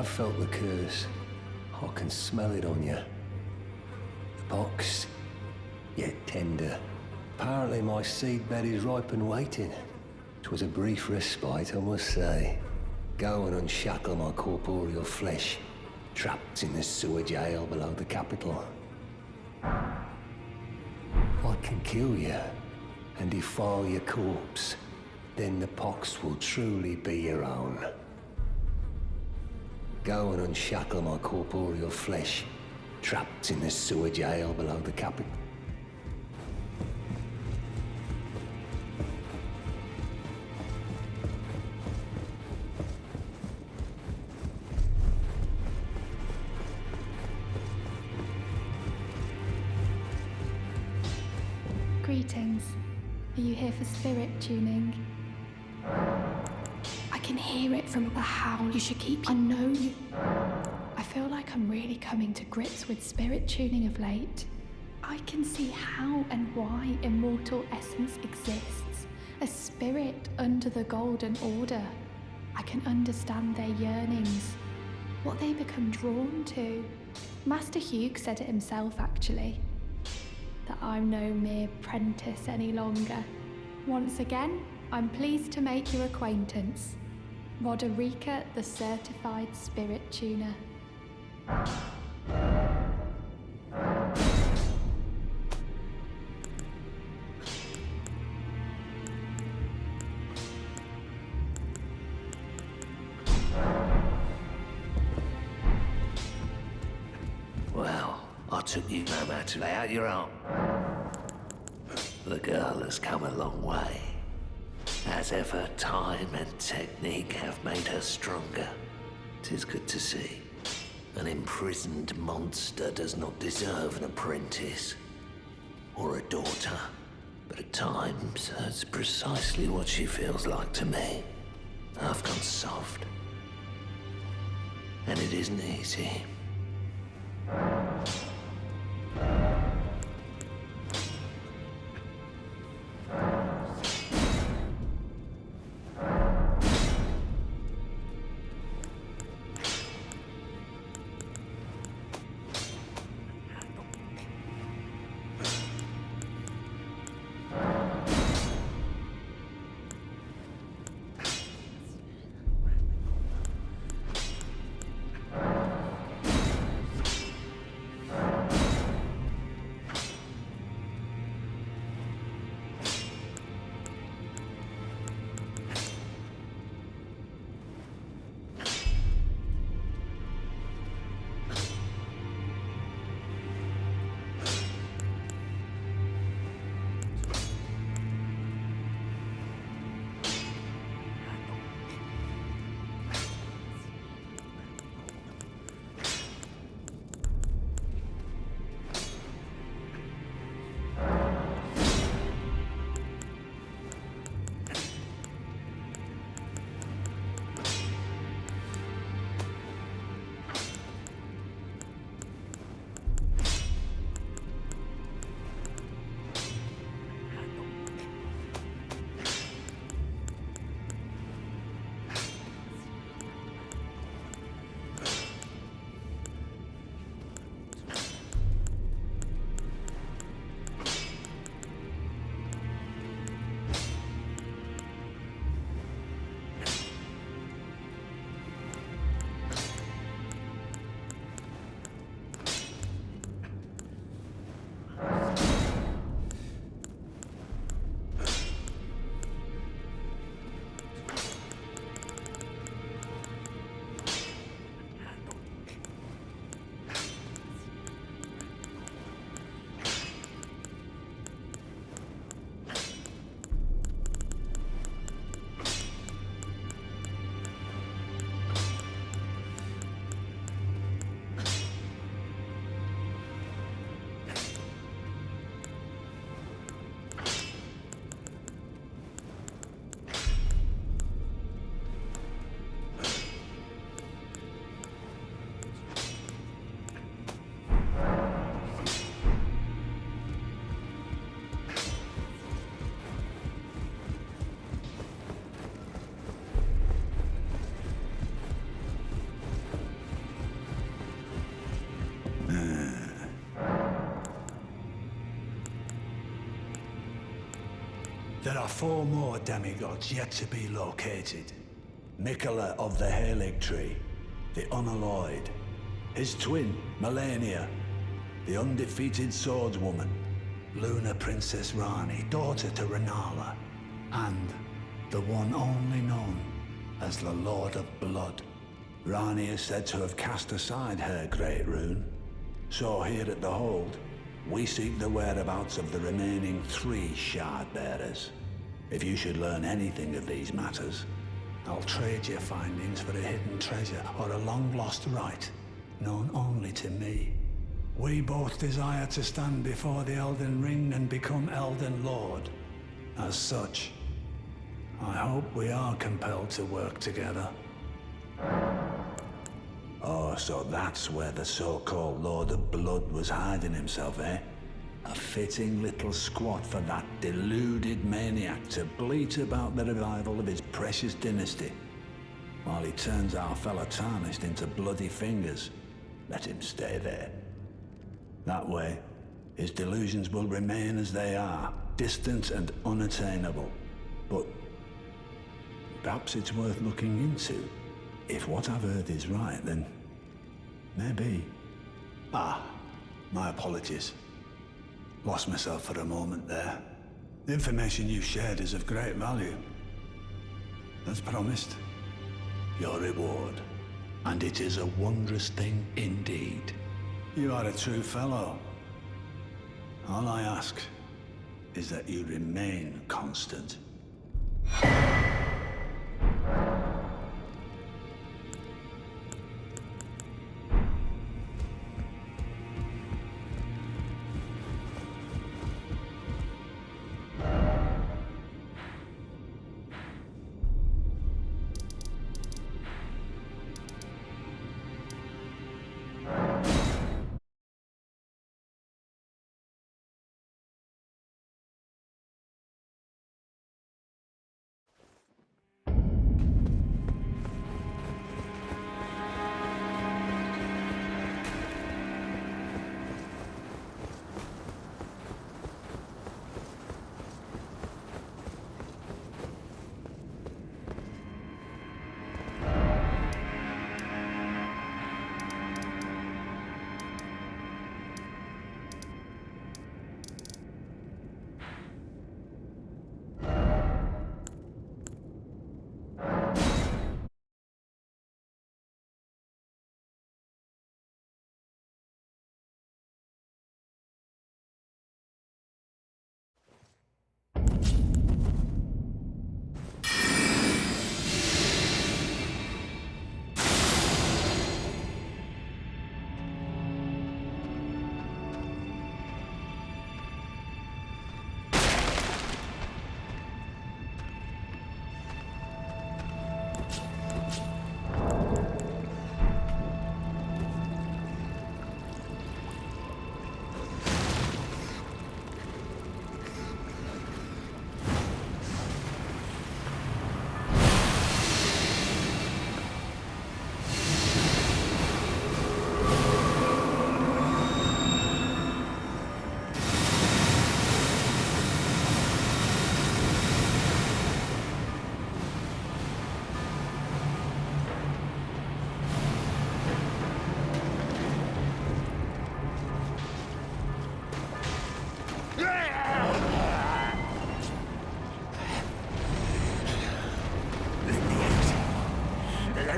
have felt the curse. I can smell it on you. The box, yet tender. Apparently my seedbed is ripe and waiting. 'Twas a brief respite, I must say. Go and unshackle my corporeal flesh, trapped in the sewer jail below the capital. I can kill you and defile your corpse. Then the pox will truly be your own. Go and unshackle my corporeal flesh, trapped in the sewer jail below the capital. Greetings. Are you here for spirit tuning? I can hear it from the howl. You should keep. I know you. I feel like I'm really coming to grips with spirit tuning of late. I can see how and why immortal essence exists. A spirit under the Golden Order. I can understand their yearnings, what they become drawn to. Master Hugh said it himself, actually, that I'm no mere apprentice any longer. Once again, I'm pleased to make your acquaintance. Roderica, the certified spirit tuner. Well, I took you no matter to lay out your arm. The girl has come a long way. As ever, time and technique have made her stronger. 'Tis good to see. An imprisoned monster does not deserve an apprentice or a daughter. But at times, that's precisely what she feels like to me. I've gone soft. And it isn't easy. There are 4 more demigods yet to be located. Mikola of the Halig Tree, the Unalloyed, his twin, Melania, the undefeated swordswoman, Lunar Princess Rani, daughter to Renala, and the one only known as the Lord of Blood. Rani is said to have cast aside her great rune, so here at the Hold, we seek the whereabouts of the remaining 3 shard bearers. If you should learn anything of these matters, I'll trade your findings for a hidden treasure or a long-lost right, known only to me. We both desire to stand before the Elden Ring and become Elden Lord. As such, I hope we are compelled to work together. Oh, so that's where the so-called Lord of Blood was hiding himself, eh? A fitting little squat for that deluded maniac to bleat about the revival of his precious dynasty, while he turns our fellow tarnished into bloody fingers. Let him stay there. That way, his delusions will remain as they are, distant and unattainable. But perhaps it's worth looking into. If what I've heard is right, then maybe... Ah, my apologies. Lost myself for a moment there. The information you shared is of great value. As promised, your reward. And it is a wondrous thing indeed. You are a true fellow. All I ask is that you remain constant.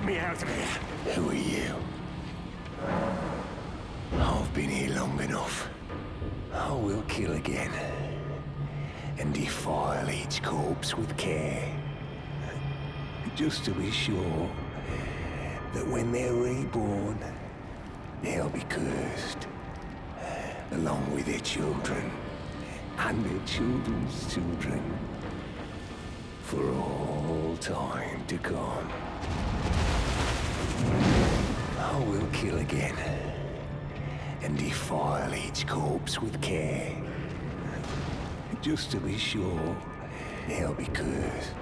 me out of here. Who are you? I've been here long enough. I will kill again. And defile each corpse with care. Just to be sure that when they're reborn, they'll be cursed. Along with their children. And their children's children. For all time to come. I will kill again. And defile each corpse with care. Just to be sure they'll be cursed.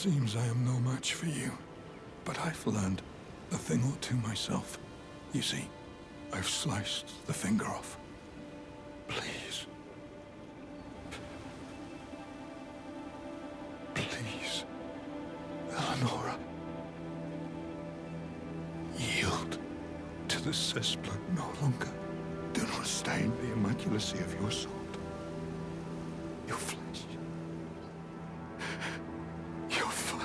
seems I am no match for you, but I've learned a thing or two myself. You see, I've sliced the finger off. Please. Please, Eleonora. Yield to the cesspool no longer. Do not stain the immaculacy of your sword. Your flesh. Your fire.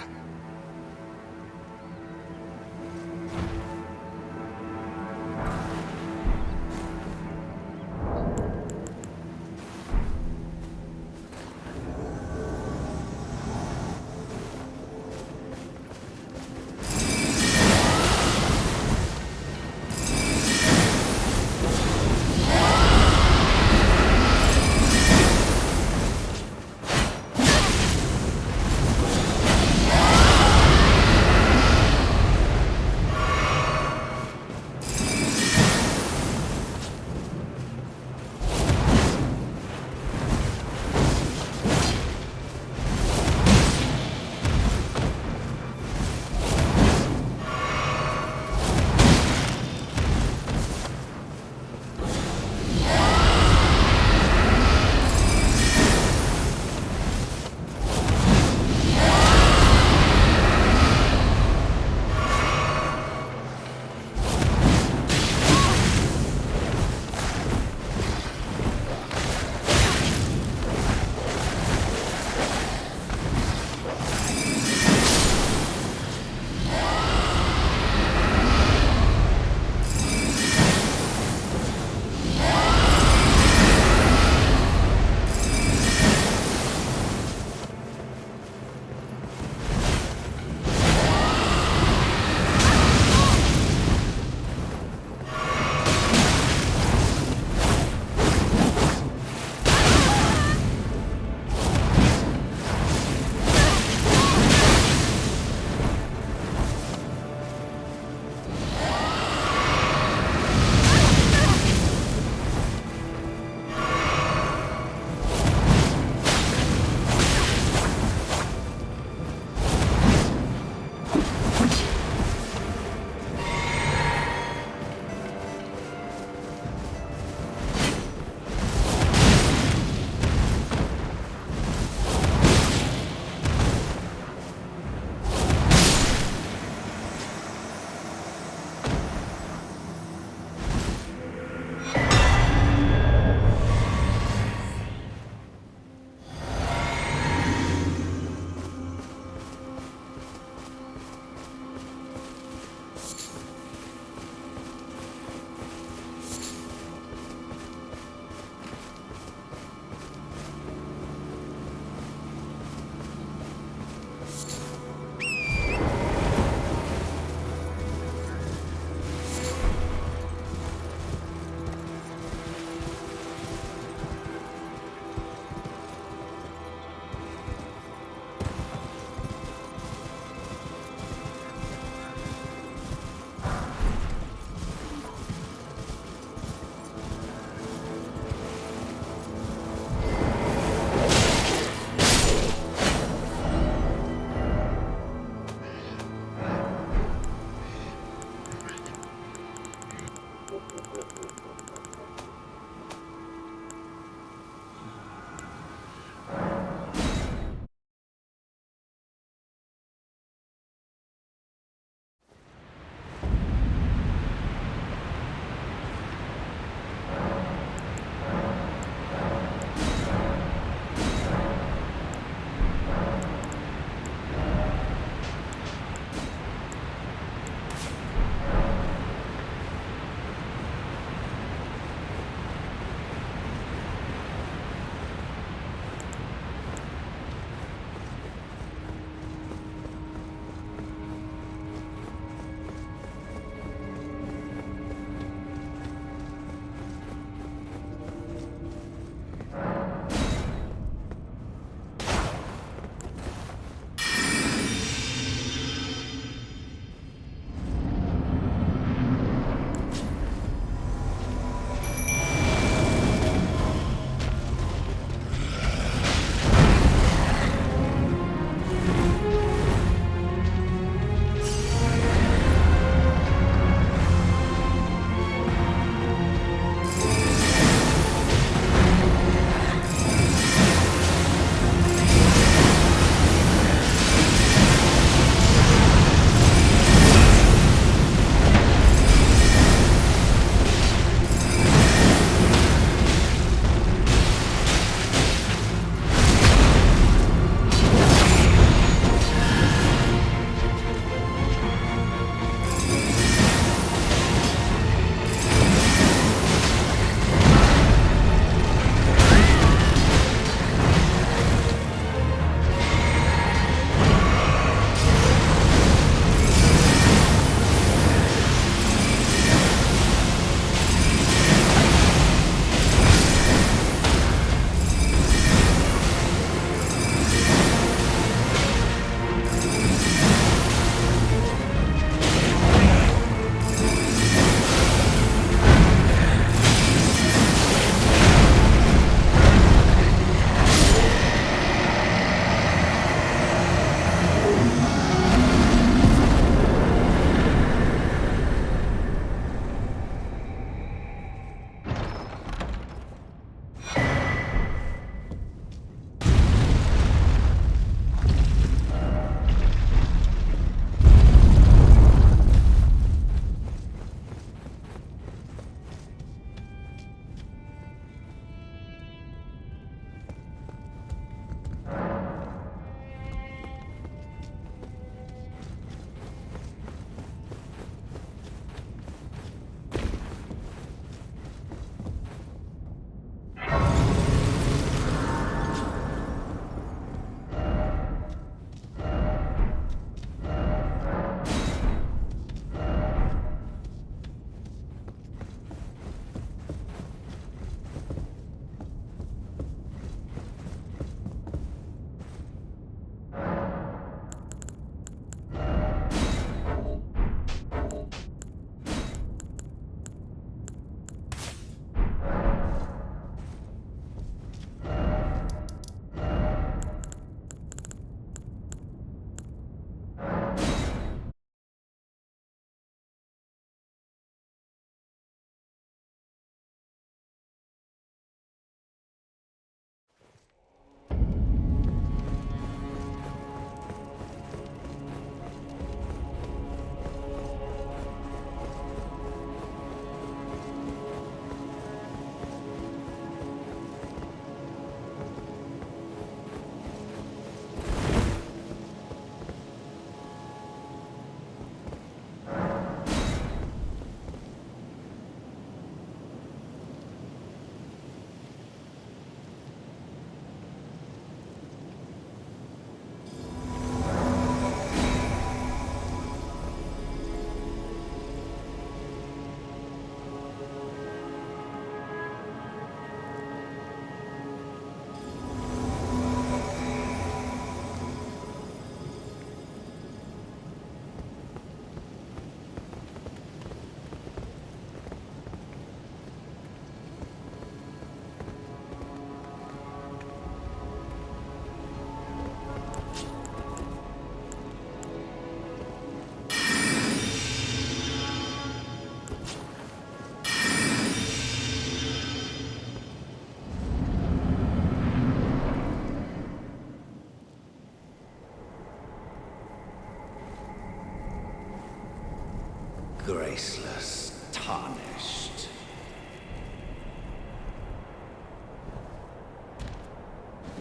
graceless, tarnished.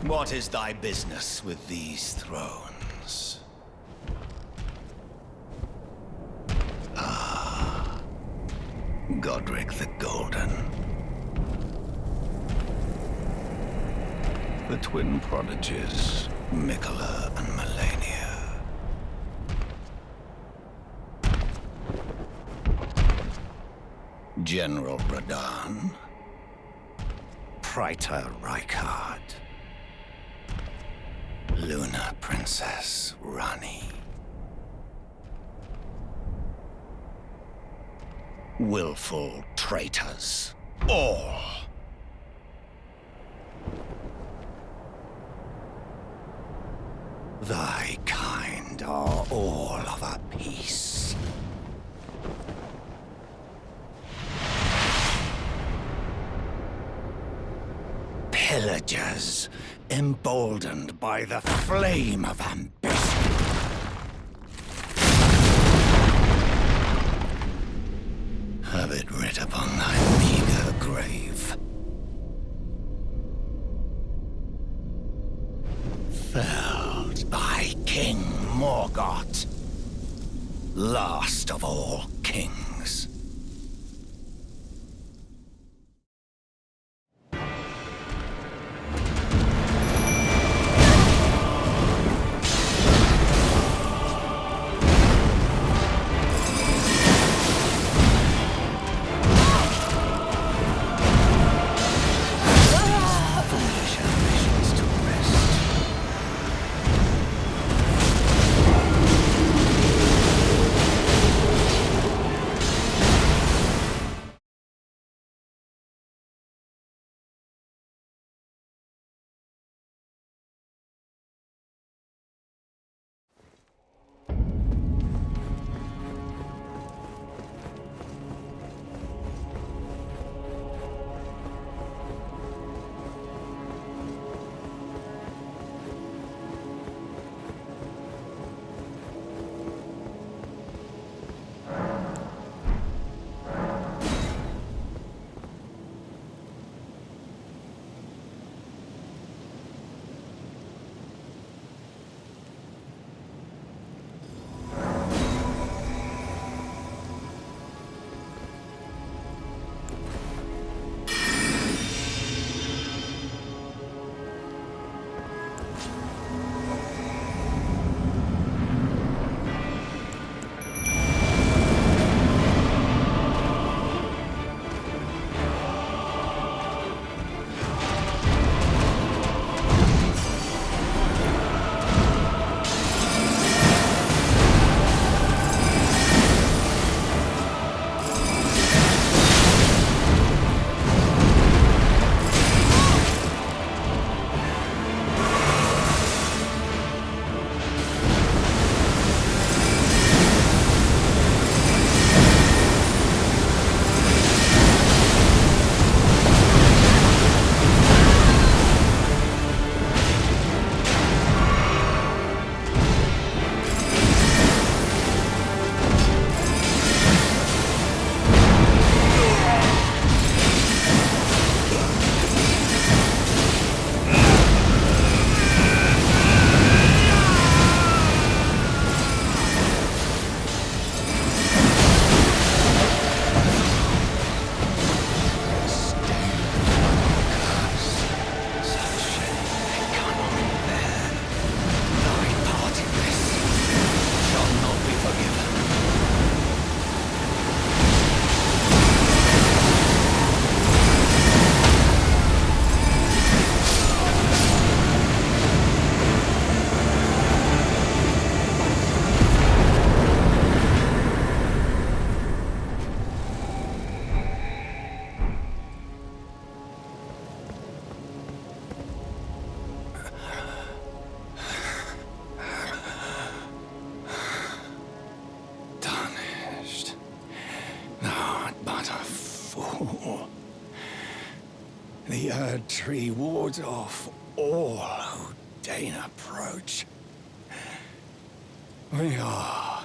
What is thy business with these thrones? Ah, Godric the Golden. The twin prodigies, Mikola and Melania. General Radahn. Praetor Rykard. Luna Princess Rani. Willful traitors, all. Thy kind are all of a piece. Pillagers, emboldened by the flame of ambition. Have it writ upon thy meager grave. Felled by King Morgoth, last of all kings. The Erd Tree wards off all who deign approach. We are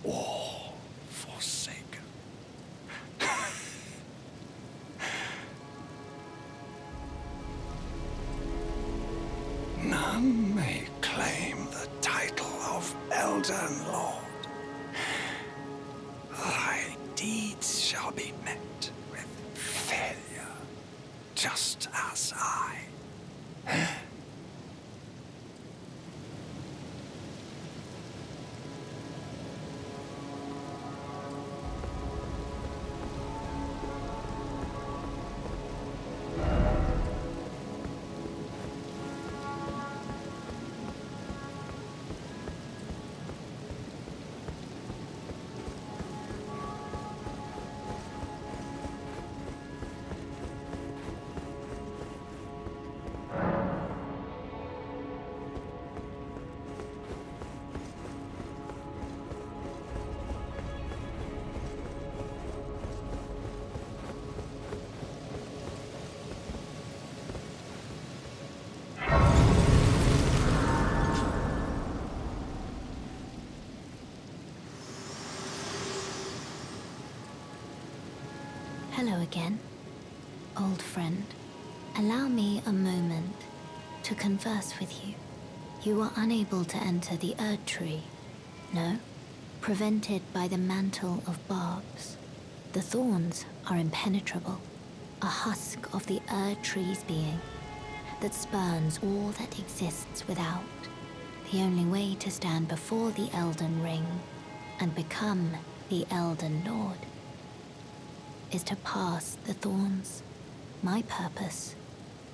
all None may claim the title of Elden Lord. Thy deeds shall be met with failure, just as I. Hello again, old friend. Allow me a moment to converse with you. You are unable to enter the Erd Tree, no? Prevented by the mantle of barbs. The thorns are impenetrable, a husk of the Erd Tree's being that spurns all that exists without. The only way to stand before the Elden Ring and become the Elden Lord is to pass the thorns. My purpose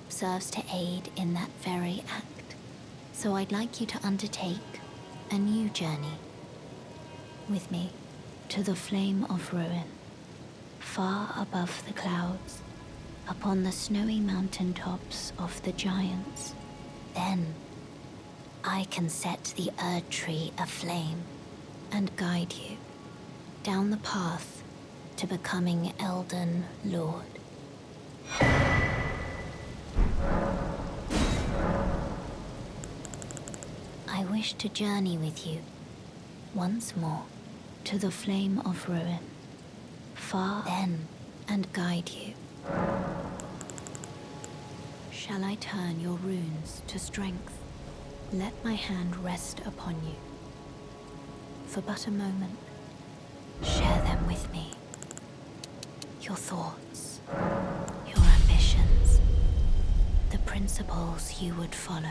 serves to aid in that very act. So I'd like you to undertake a new journey with me to the Flame of Ruin, far above the clouds, upon the snowy mountain tops of the giants. Then I can set the Erd Tree aflame and guide you down the path to becoming Elden Lord. I wish to journey with you once more to the Flame of Ruin, far then, and guide you. Shall I turn your runes to strength? Let my hand rest upon you for but a moment. Share them with me. Your thoughts, your ambitions, the principles you would follow.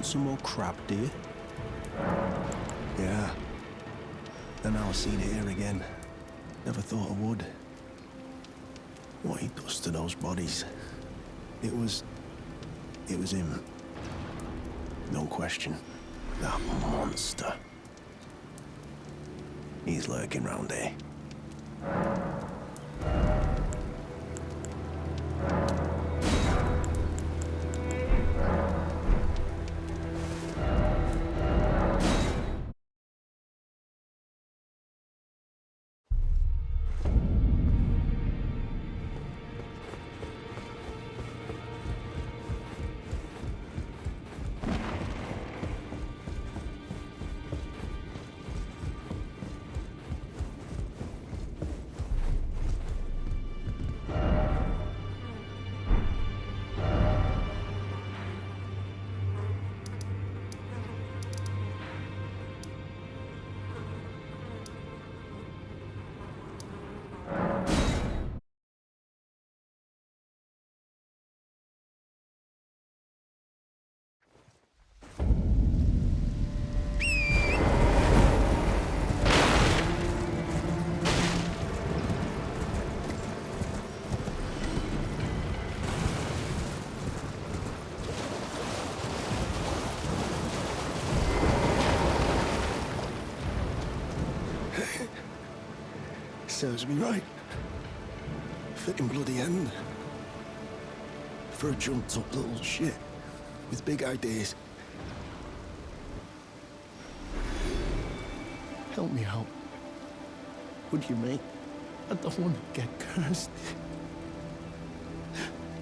want some more crab, do you? Yeah. And now I've seen it here again. Never thought I would. What he does to those bodies. It was him. No question. That monster. He's lurking round here. Serves me right. Fitting bloody end. For a jumped up little shit with big ideas. Help me out. Would you, mate? I don't want to get cursed.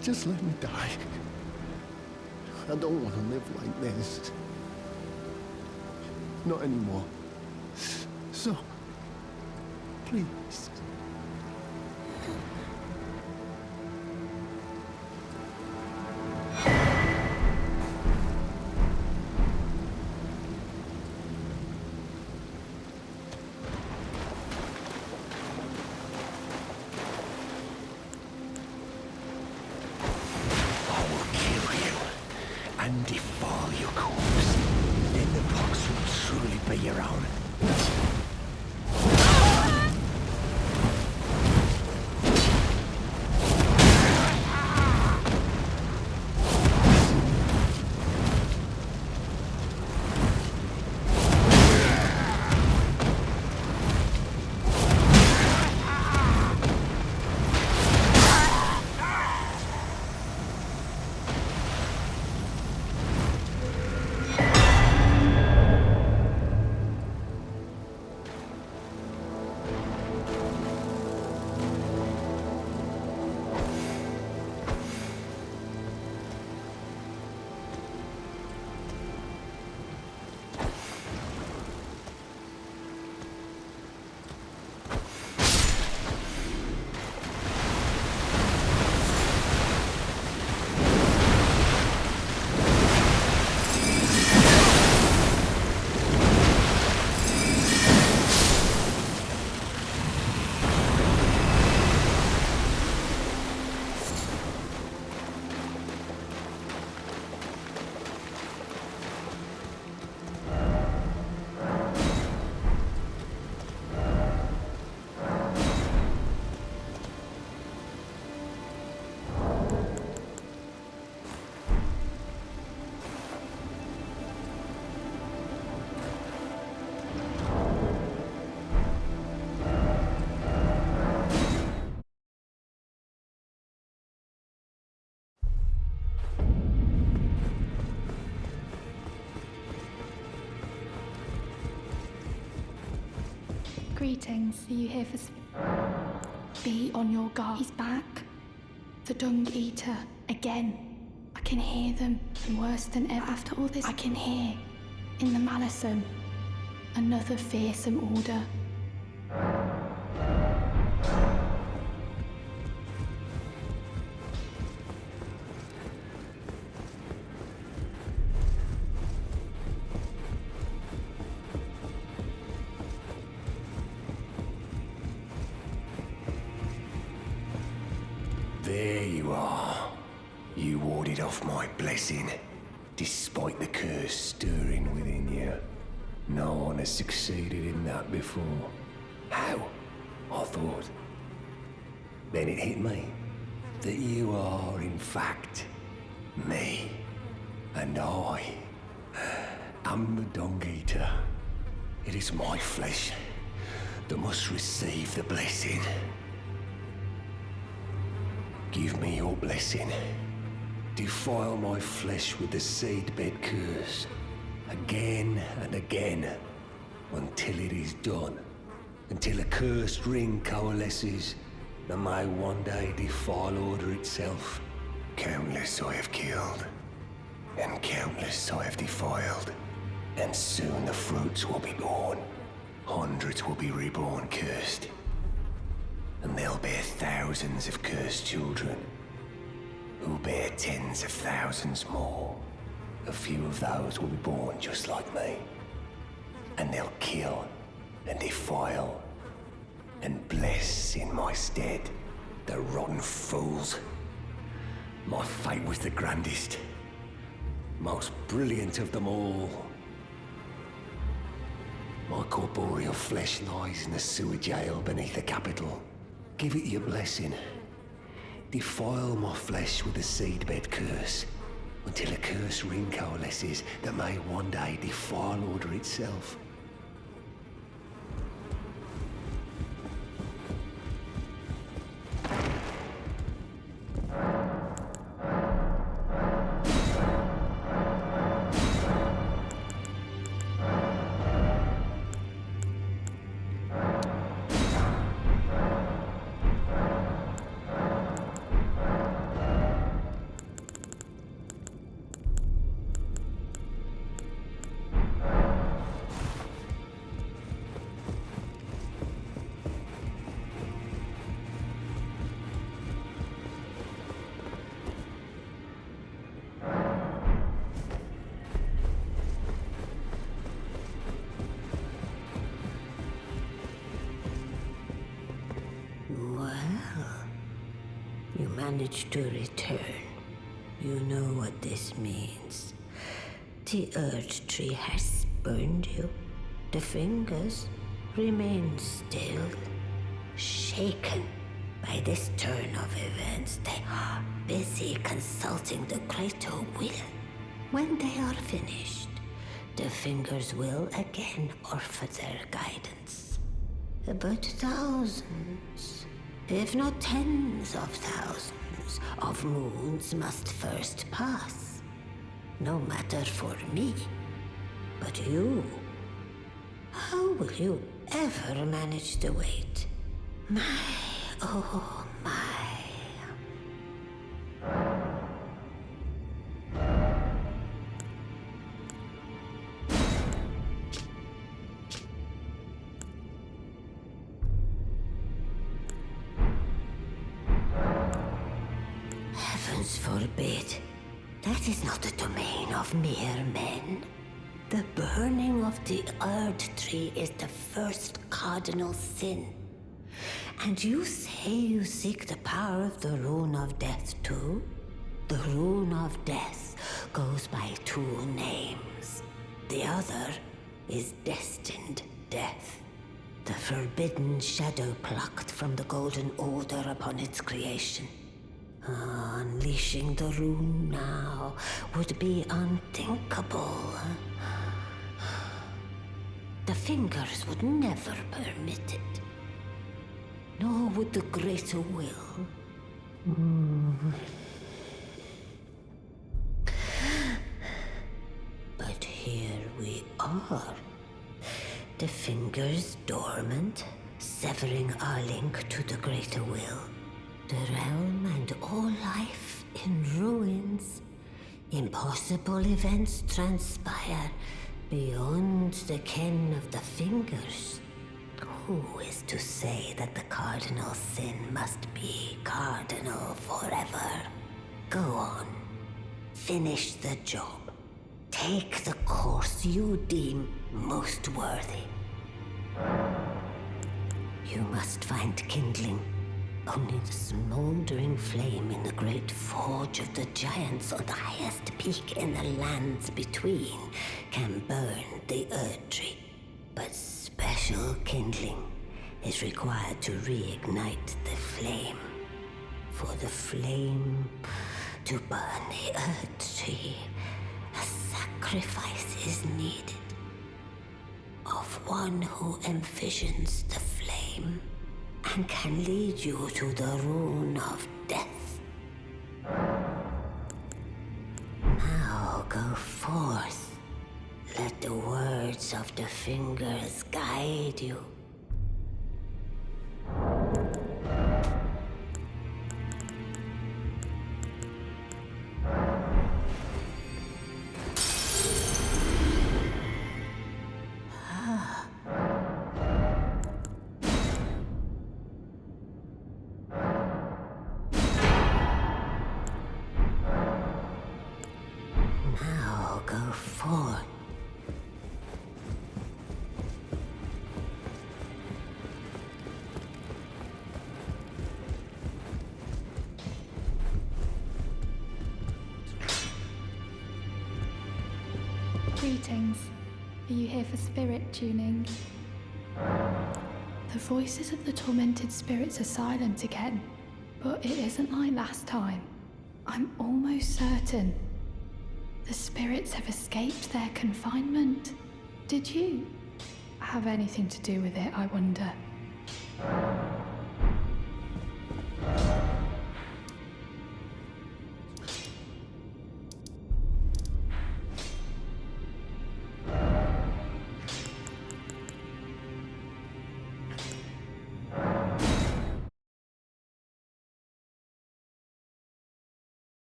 Just let me die. I don't want to live like this. Not anymore. So, please. And defile your corpse. Then the box will truly be your own. Greetings. Are you here for... Be on your guard. He's back. The Dung Eater. Again. I can hear them. And worse than ever. After all this, I can hear, in the Malison, another fearsome order. There you are. You warded off my blessing. despite the curse stirring within you. No one has succeeded in that before. How? I thought. Then it hit me that you are, in fact, me. And I am the Dung Eater. It is my flesh that must receive the blessing. Give me your blessing. Defile my flesh with the seedbed curse, again and again, until it is done. Until a cursed ring coalesces that may one day defile order itself. Countless I have killed, and countless I have defiled. And soon the fruits will be born. Hundreds will be reborn cursed. And they'll bear thousands of cursed children, who'll bear tens of thousands more. A few of those will be born just like me. And they'll kill and defile and bless in my stead. The rotten fools. My fate was the grandest, most brilliant of them all. My corporeal flesh lies in the sewer jail beneath the capital. Give it your blessing. Defile my flesh with the seedbed curse, until a curse ring coalesces that may one day defile order itself. You managed to return. You know what this means. The Earth Tree has spurned you. The fingers remain still, shaken by this turn of events. They are busy consulting the greater will. When they are finished, the fingers will again offer their guidance. But thousands, if not tens of thousands, of moons must first pass. No matter for me, but you. How will you ever manage the wait? My, oh my. Heavens forbid. That is not the domain of mere men. The burning of the Earth Tree is the first cardinal sin. And you say you seek the power of the Rune of Death too? The Rune of Death goes by two names. The other is Destined Death. The forbidden shadow plucked from the Golden Order upon its creation. Unleashing the rune now would be unthinkable. The fingers would never permit it. Nor would the greater will. But here we are. The fingers dormant, severing our link to the greater will. The realm and all life in ruins. Impossible events transpire beyond the ken of the fingers. Who is to say that the cardinal sin must be cardinal forever? Go on. Finish the job. Take the course you deem most worthy. You must find kindling. Only the smoldering flame in the great forge of the giants on the highest peak in the lands between can burn the Earth Tree. But special kindling is required to reignite the flame. For the flame to burn the Earth Tree, a sacrifice is needed of one who envisions the flame and can lead you to the rune of death. Now go forth. Let the words of the fingers guide you. Now go forth. Greetings. Are you here for spirit tuning? The voices of the tormented spirits are silent again, but it isn't like last time. I'm almost certain the spirits have escaped their confinement. Did you have anything to do with it, I wonder?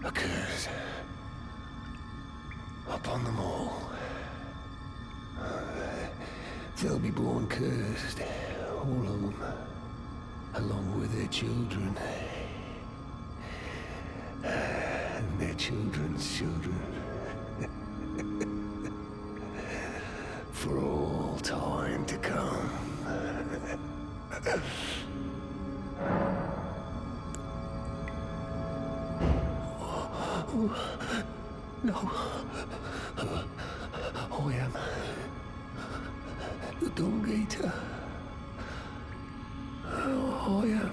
A curse upon them all. They'll be born cursed, all of them, along with their children, and their children's children, for all time to come. No. I am the Dung Eater. I am.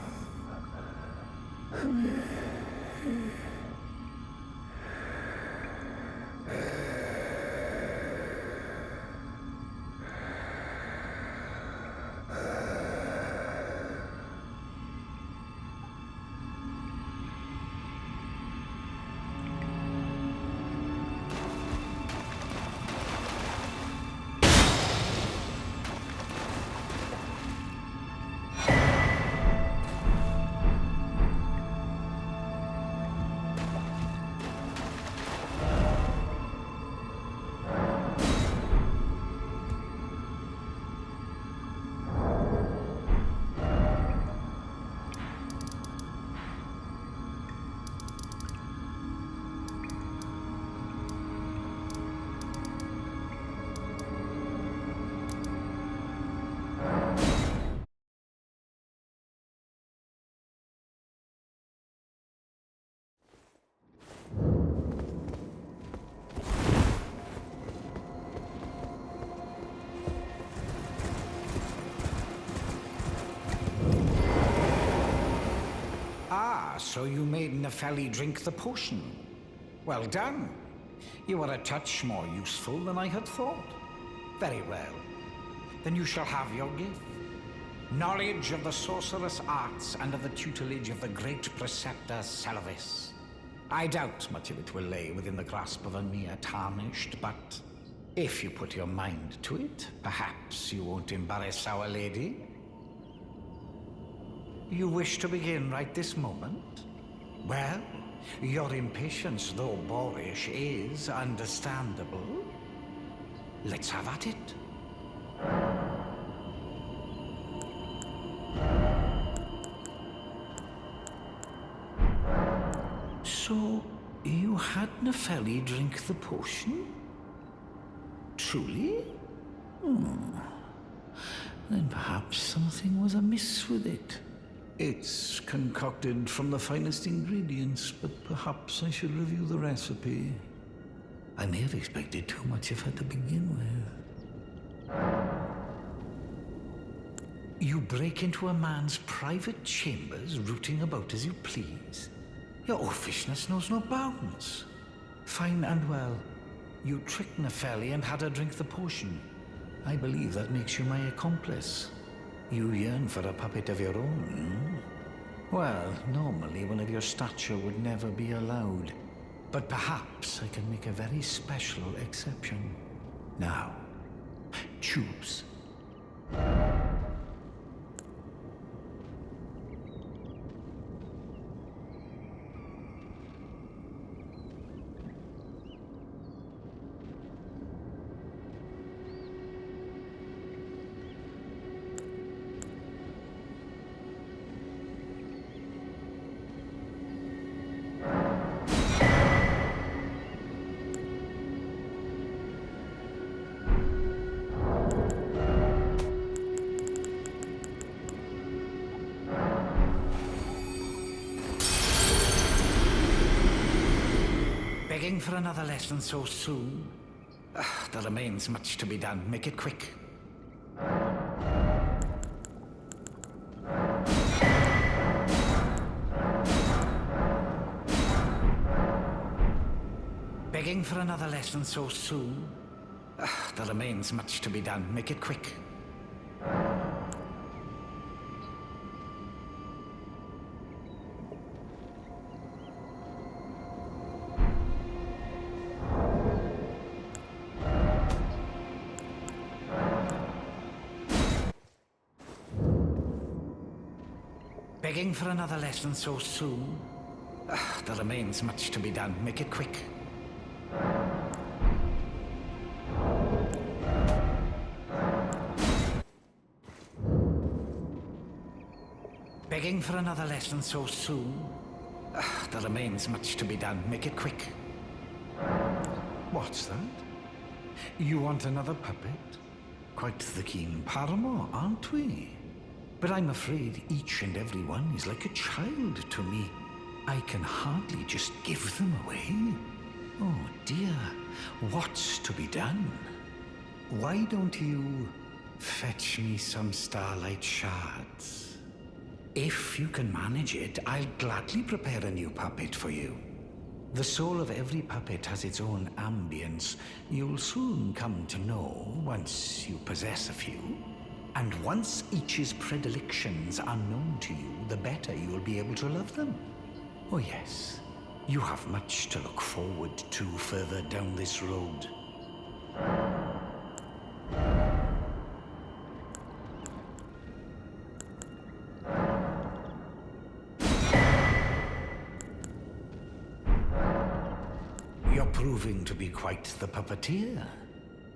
So you made Nefeli drink the potion. Well done. You are a touch more useful than I had thought. Very well. Then you shall have your gift. Knowledge of the sorcerous arts under the tutelage of the great preceptor Salvis. I doubt much of it will lay within the grasp of a mere tarnished, but if you put your mind to it, perhaps you won't embarrass Our Lady. You wish to begin right this moment? Well, Your impatience, though boorish, is understandable. Let's have at it. So, you had Nepheli drink the potion? Truly? Then perhaps something was amiss with it. It's concocted from the finest ingredients, but perhaps I should review the recipe. I may have expected too much of her to begin with. You break into a man's private chambers, rooting about as you please. Your oafishness knows no bounds. Fine and well. You tricked Nepheli and had her drink the potion. I believe that makes you my accomplice. You yearn for a puppet of your own. Well, normally one of your stature would never be allowed. But perhaps I can make a very special exception. Now, choose. Begging for another lesson so soon? There remains much to be done. Make it quick. Begging for another lesson so soon? There remains much to be done. Make it quick. Begging for another lesson so soon? There remains much to be done. Make it quick. Begging for another lesson so soon? There remains much to be done. Make it quick. What's that? You want another puppet? Quite the keen paramour, aren't we? But I'm afraid each and every one is like a child to me. I can hardly just give them away. Oh dear, what's to be done? Why don't you fetch me some starlight shards? If you can manage it, I'll gladly prepare a new puppet for you. The soul of every puppet has its own ambience. You'll soon come to know once you possess a few. And once each's predilections are known to you, the better you'll be able to love them. Oh yes, you have much to look forward to further down this road. You're proving to be quite the puppeteer.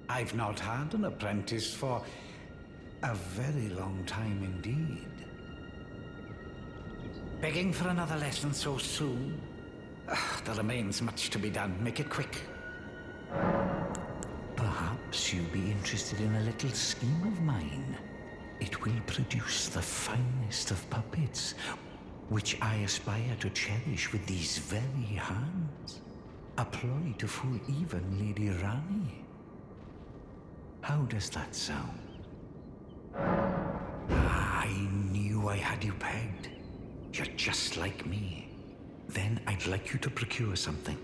I've not had an apprentice for a very long time indeed. Begging for another lesson so soon? There remains much to be done. Make it quick. Perhaps you'll be interested in a little scheme of mine. It will produce the finest of puppets, which I aspire to cherish with these very hands. A ploy to fool even Lady Rani. How does that sound? I knew I had you pegged. You're just like me. Then I'd like you to procure something.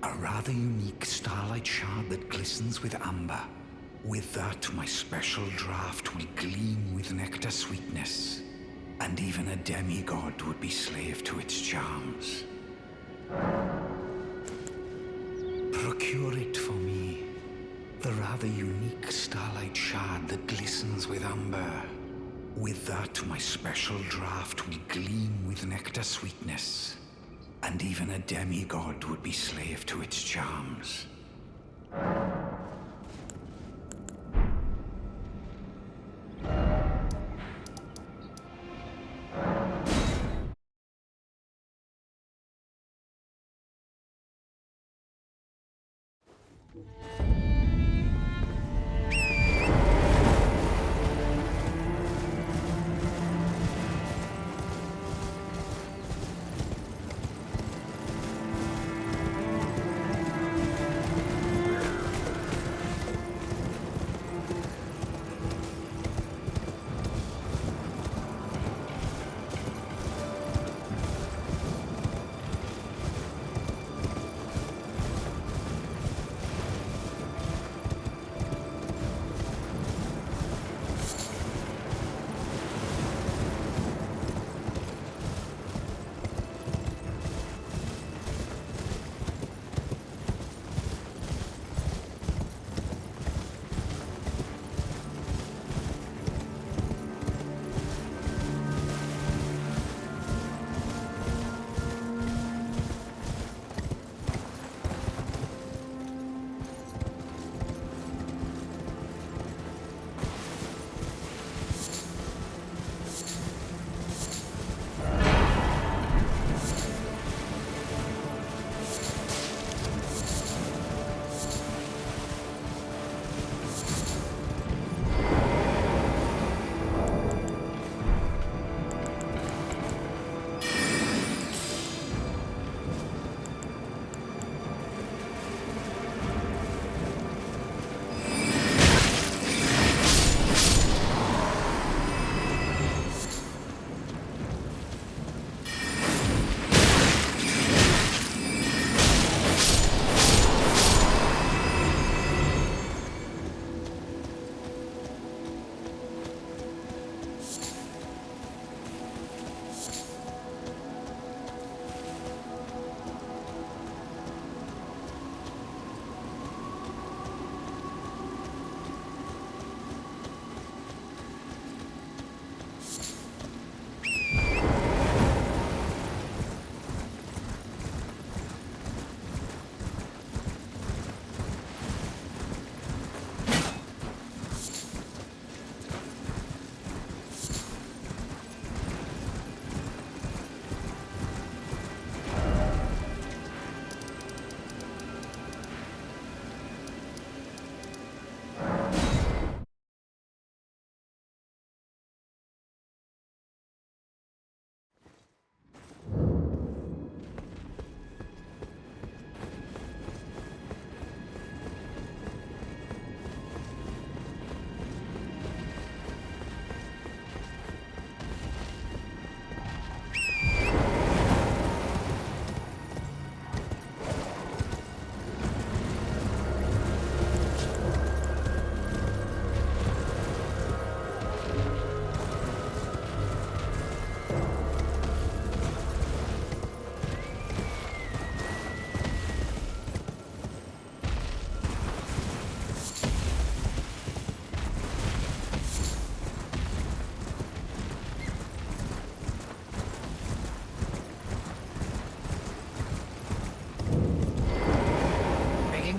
A rather unique starlight shard that glistens with amber. With that, my special draft will gleam with nectar sweetness. And even a demigod would be slave to its charms. Procure it for me. The rather unique starlight shard that glistens with amber. With that, my special draft will gleam with nectar sweetness. And even a demigod would be slave to its charms.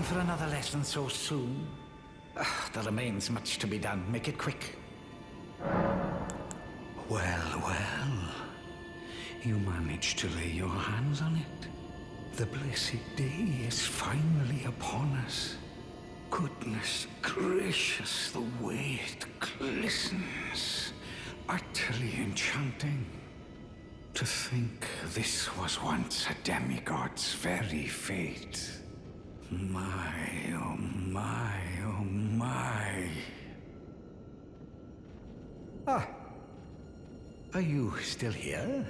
For another lesson so soon? There remains much to be done. Make it quick. Well, well. You managed to lay your hands on it. The blessed day is finally upon us. Goodness gracious, the way it glistens. Utterly enchanting. To think this was once a demigod's very fate. My, oh my, oh my. Ah. Are you still here?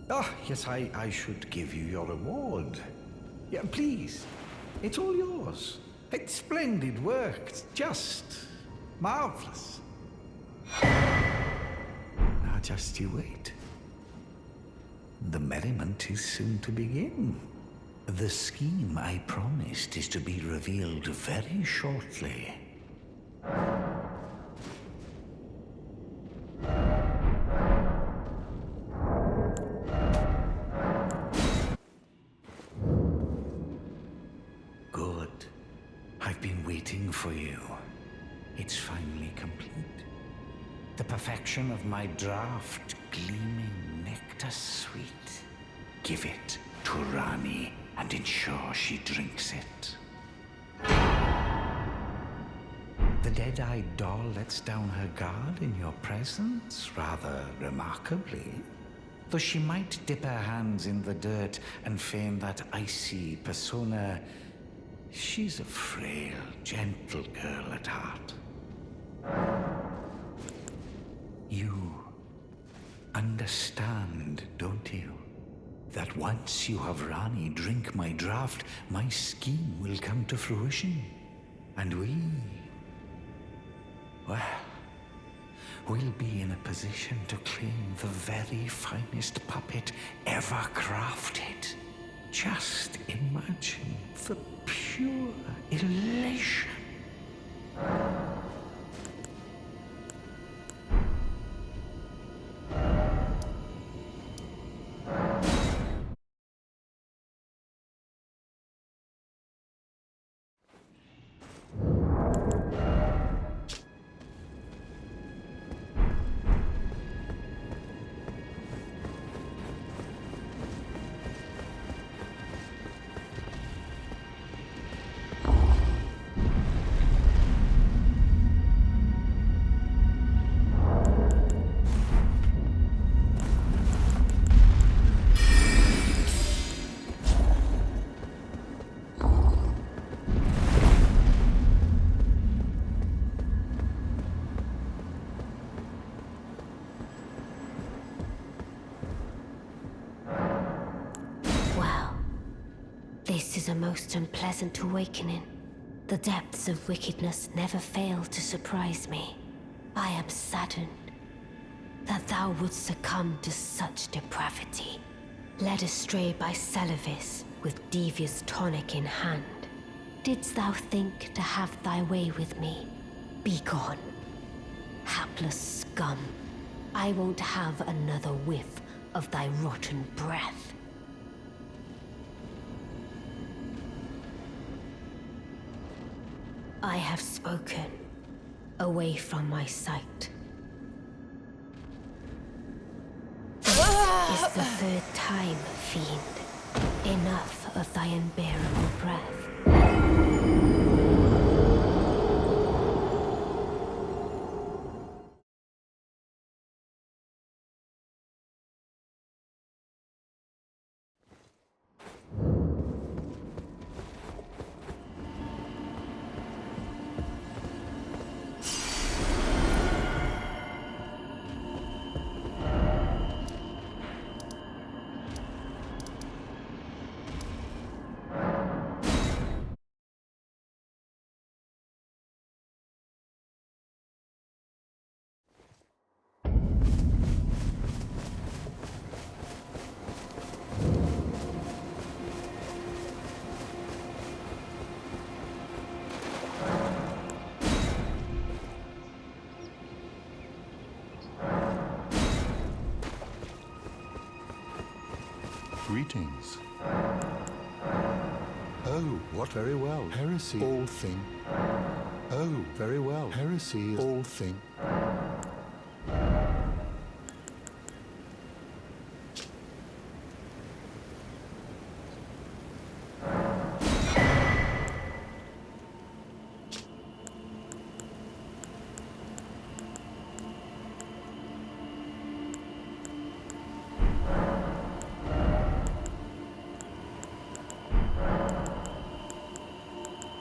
Oh, yes, I should give you your reward. Yeah, please. It's all yours. It's splendid work. It's just marvelous. Now just you wait. The merriment is soon to begin. The scheme I promised is to be revealed very shortly. waiting for you. It's finally complete. The perfection of my draft, gleaming nectar sweet. Give it to Rani and ensure she drinks it. The dead-eyed doll lets down her guard in your presence, rather remarkably. Though she might dip her hands in the dirt and feign that icy persona, she's a frail, gentle girl at heart. You understand, don't you? That once you have Rani drink my draft, my scheme will come to fruition. And well, we'll be in a position to claim the very finest puppet ever crafted. Just imagine the pure elation. This is a most unpleasant awakening. The depths of wickedness never fail to surprise me. I am saddened that thou wouldst succumb to such depravity. Led astray by Celavis with devious tonic in hand. Didst thou think to have thy way with me? Begone. Hapless scum. I won't have another whiff of thy rotten breath. I have spoken. Away from my sight. This is the third time, fiend. Enough of thy unbearable breath. Greetings. Oh, what very well. Heresy, all thing. Oh, very well. Heresy, all thing.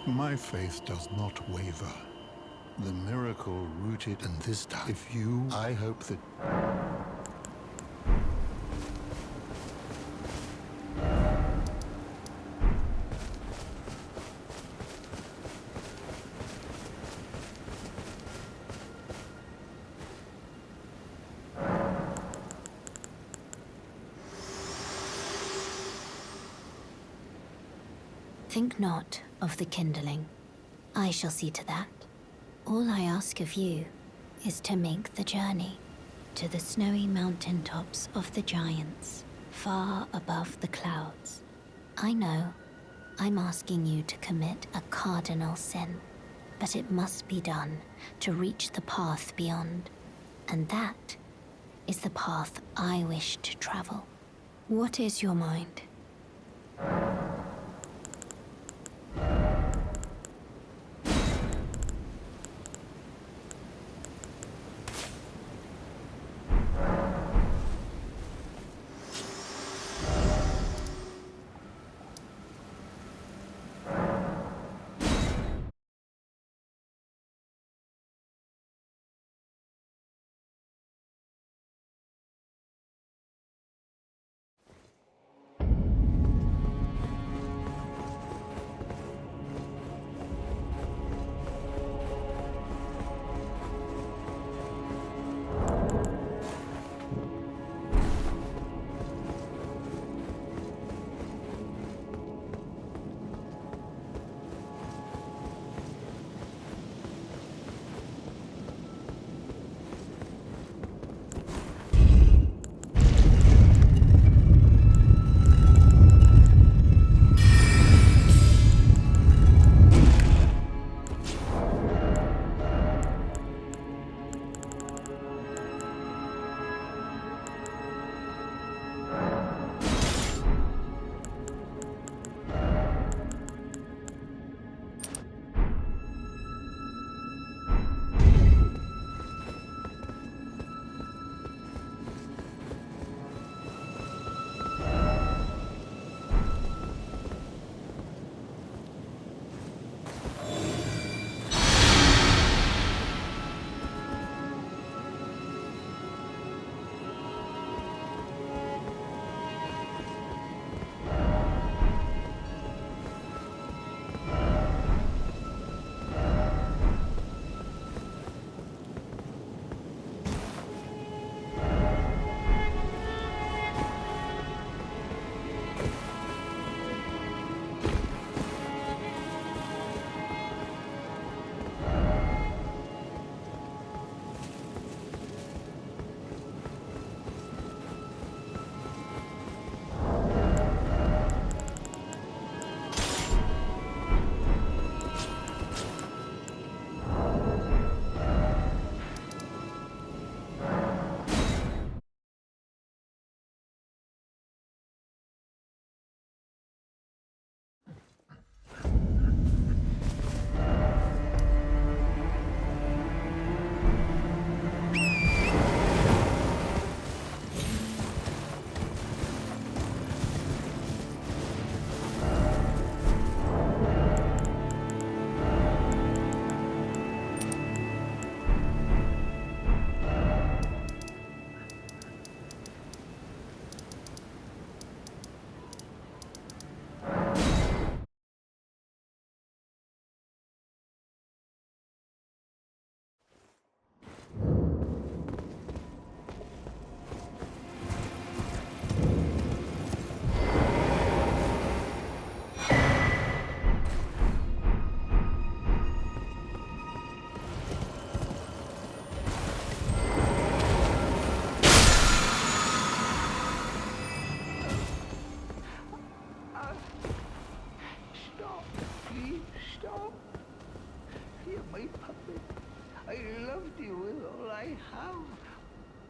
My faith does not waver. The miracle rooted in this time. If you, I hope that... Think not of the kindling. I shall see to that. All I ask of you is to make the journey to the snowy mountain tops of the giants, far above the clouds. I know I'm asking you to commit a cardinal sin, but it must be done to reach the path beyond. And that is the path I wish to travel. What is your mind?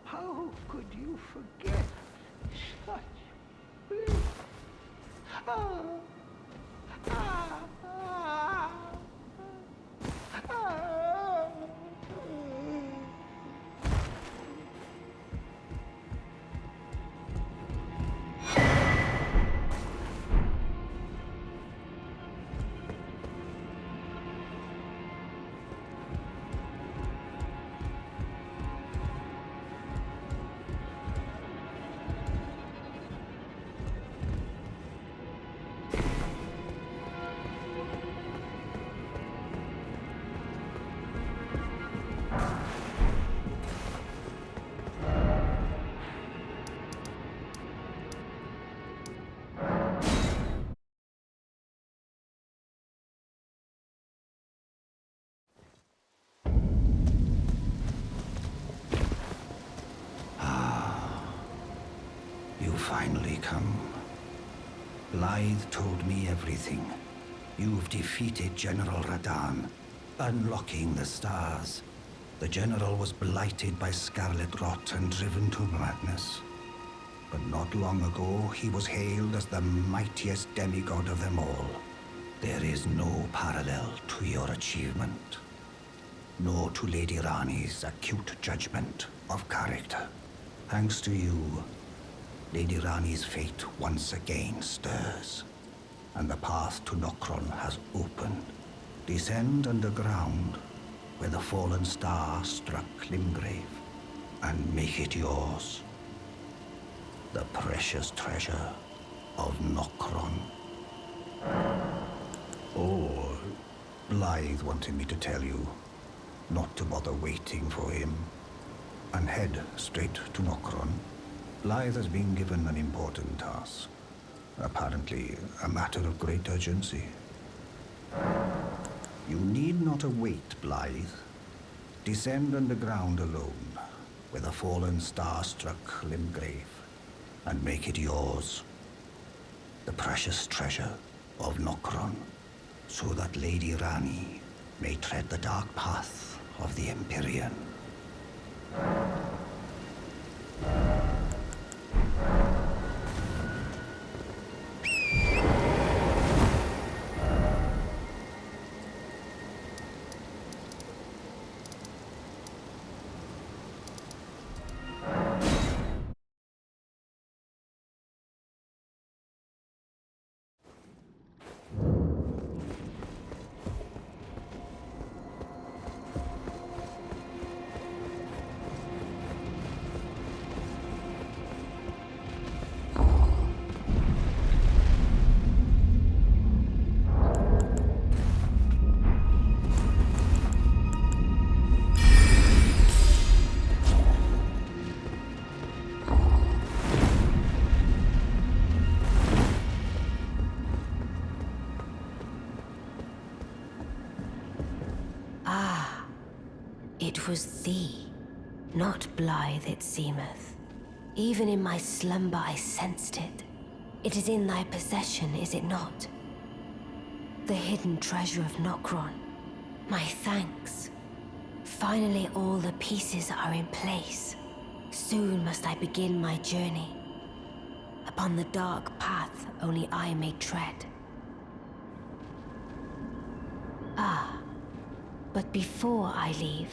How could you forget such bliss? Ah, ah, ah, ah. Finally come. Blythe told me everything. You've defeated General Radan. Unlocking the stars. The general was blighted by scarlet rot and driven to madness. But not long ago, he was hailed as the mightiest demigod of them all. There is no parallel to your achievement, nor to Lady Rani's acute judgment of character. Thanks to you, Lady Rani's fate once again stirs, and the path to Nokron has opened. Descend underground, where the fallen star struck Limgrave, and make it yours. The precious treasure of Nokron. Oh, Blythe wanted me to tell you not to bother waiting for him, and head straight to Nokron. Blythe has been given an important task, apparently a matter of great urgency. You need not await Blythe. Descend underground alone, where the fallen star struck Limgrave, and make it yours. The precious treasure of Nokron, so that Lady Rani may tread the dark path of the Empyrean. It was thee, not Blythe it seemeth. Even in my slumber I sensed it. It is in thy possession, is it not? The hidden treasure of Nokron. My thanks. Finally all the pieces are in place. Soon must I begin my journey. Upon the dark path only I may tread. But before I leave,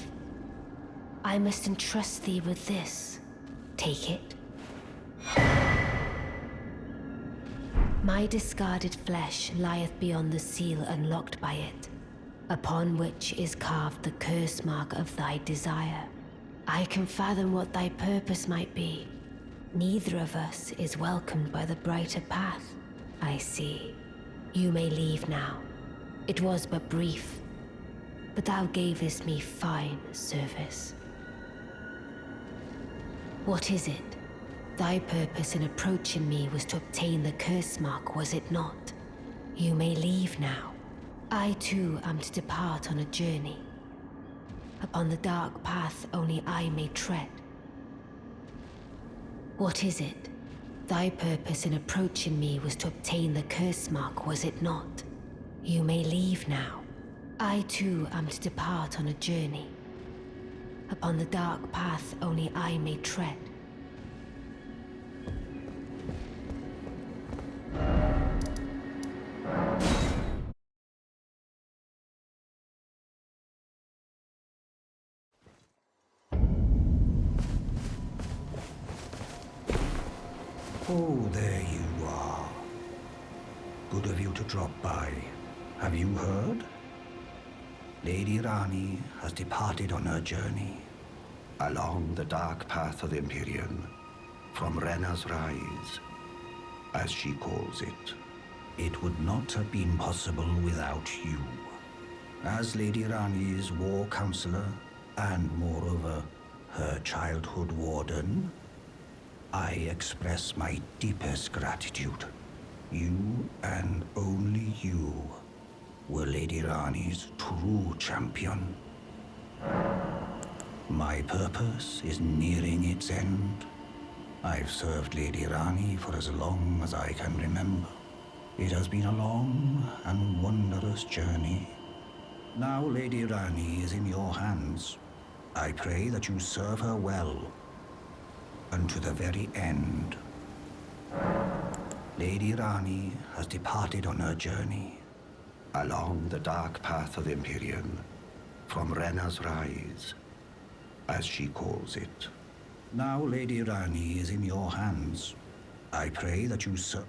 I must entrust thee with this. Take it. My discarded flesh lieth beyond the seal unlocked by it, upon which is carved the curse mark of thy desire. I can fathom what thy purpose might be. Neither of us is welcomed by the brighter path, I see. You may leave now. It was but brief, but thou gavest me fine service. What is it? Thy purpose in approaching me was to obtain the curse mark, was it not? You may leave now. I too am to depart on a journey. Upon the dark path only I may tread. What is it? Thy purpose in approaching me was to obtain the curse mark, was it not? You may leave now. I too am to depart on a journey. Upon the dark path only I may tread. Oh, there you are. Good of you to drop by. Have you heard? Lady Rani has departed on her journey along the dark path of the Empyrean, from Rena's Rise, as she calls it. It would not have been possible without you. As Lady Rani's war counselor, and moreover, her childhood warden, I express my deepest gratitude. You and only you were Lady Rani's true champion. My purpose is nearing its end. I've served Lady Rani for as long as I can remember. It has been a long and wondrous journey, Now Lady Rani is in your hands. I pray that you serve her well, unto the very end. Lady Rani has departed on her journey, along the dark path of Empyrean, from Rena's Rise, as she calls it. Now Lady Rani is in your hands. I pray that you serve...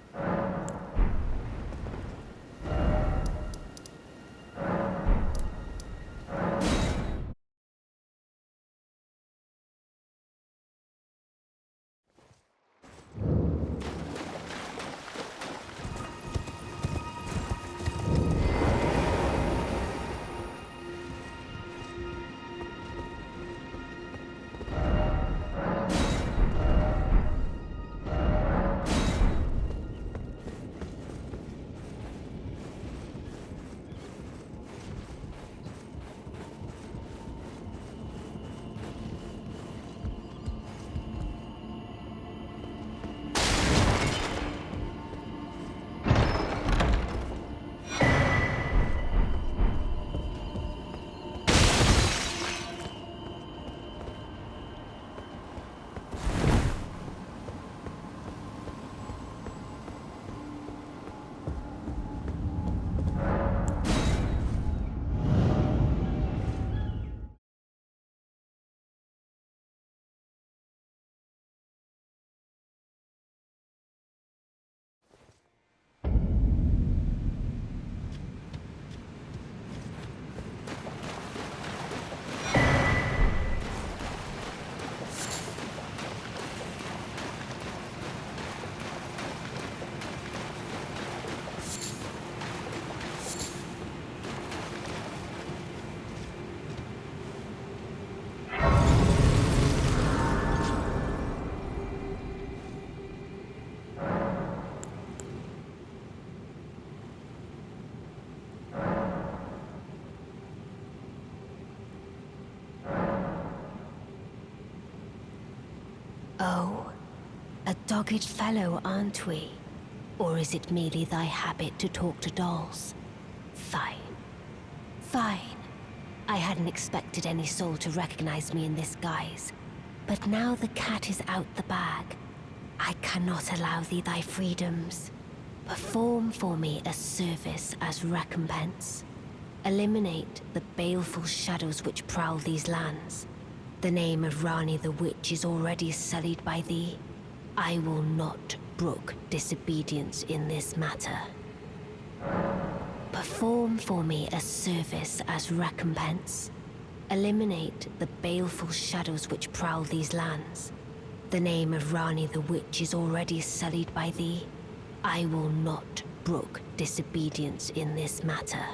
Oh, a dogged fellow, aren't we? Or is it merely thy habit to talk to dolls? Fine. Fine. I hadn't expected any soul to recognize me in this guise. But now the cat is out the bag. I cannot allow thee thy freedoms. Perform for me a service as recompense. Eliminate the baleful shadows which prowl these lands. The name of Rani the Witch is already sullied by thee. I will not brook disobedience in this matter. Perform for me a service as recompense. Eliminate the baleful shadows which prowl these lands. The name of Rani the Witch is already sullied by thee. I will not brook disobedience in this matter.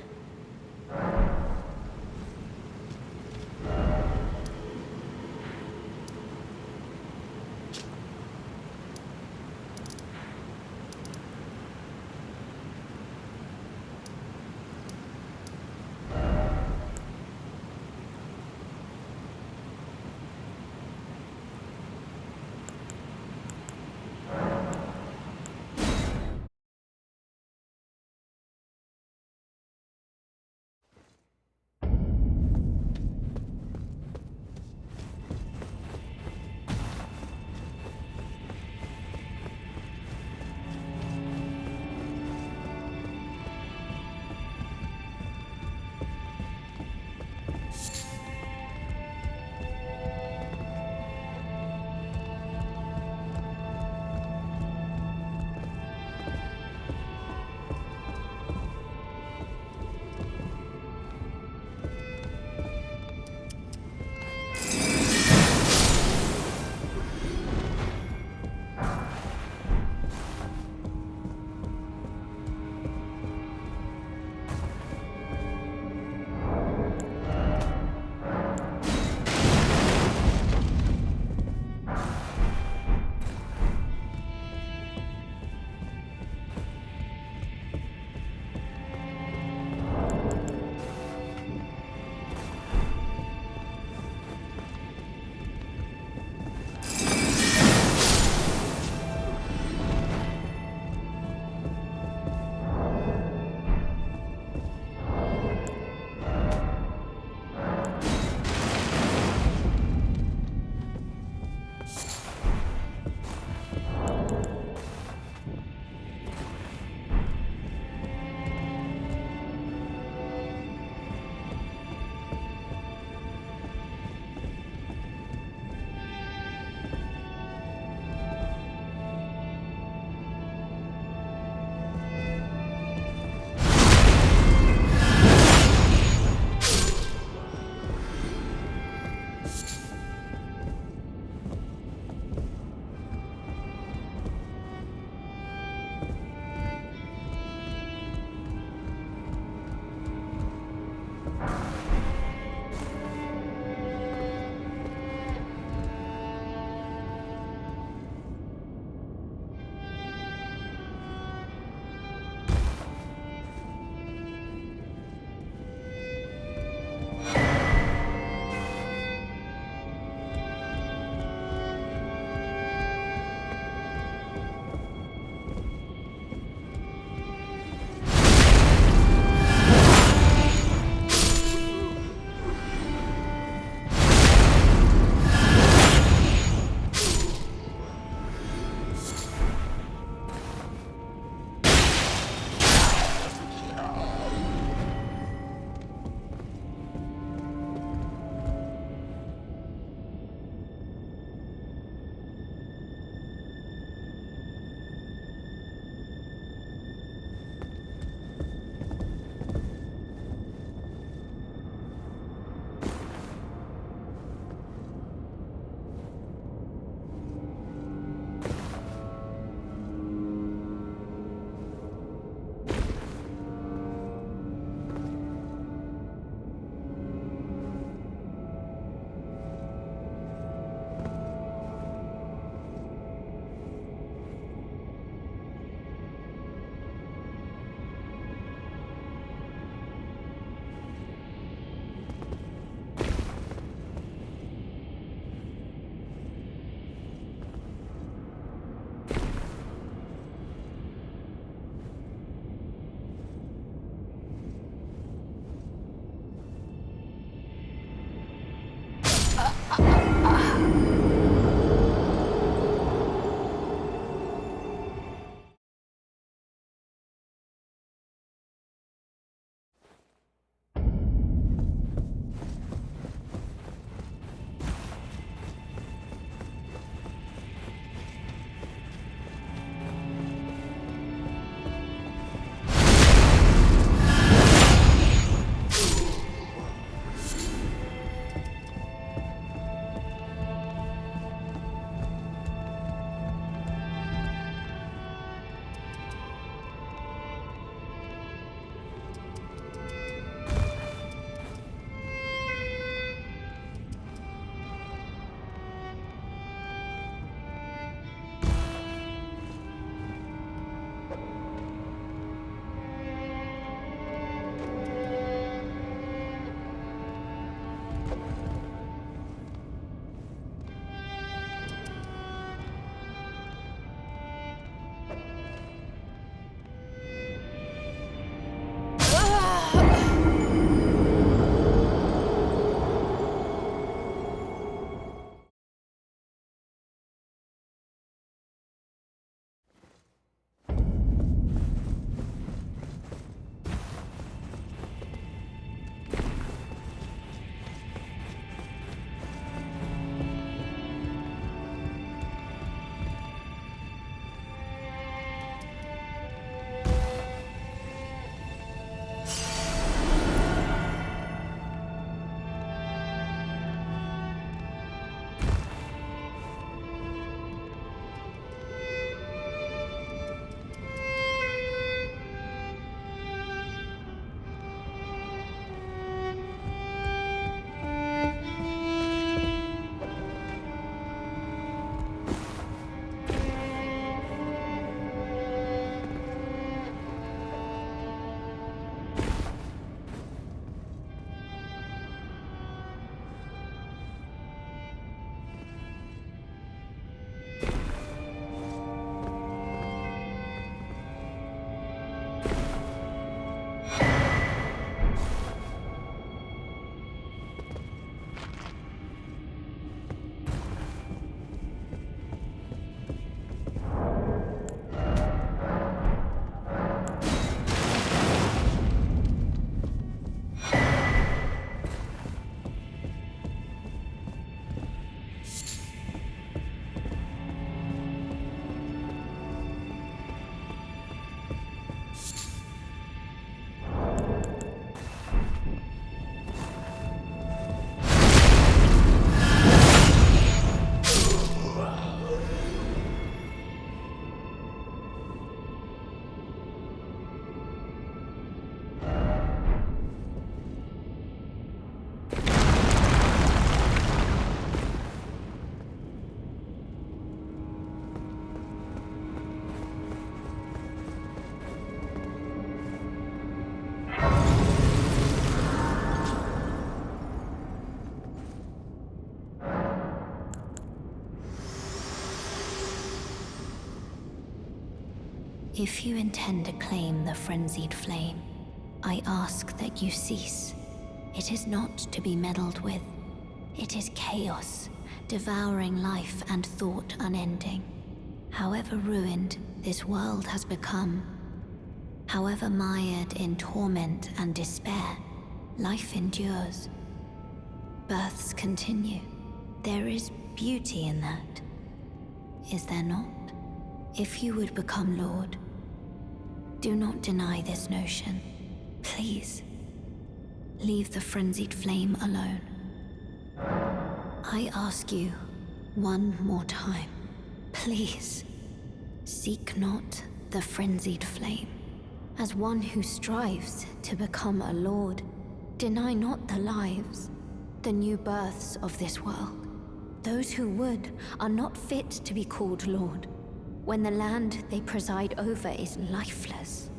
If you intend to claim the frenzied flame, I ask that you cease. It is not to be meddled with. It is chaos, devouring life and thought unending. However ruined this world has become, however mired in torment and despair, life endures. Births continue. There is beauty in that. Is there not? If you would become Lord, do not deny this notion. Please, leave the frenzied flame alone. I ask you one more time, please, seek not the frenzied flame. As one who strives to become a lord, deny not the lives, the new births of this world. Those who would are not fit to be called lord, when the land they preside over is lifeless.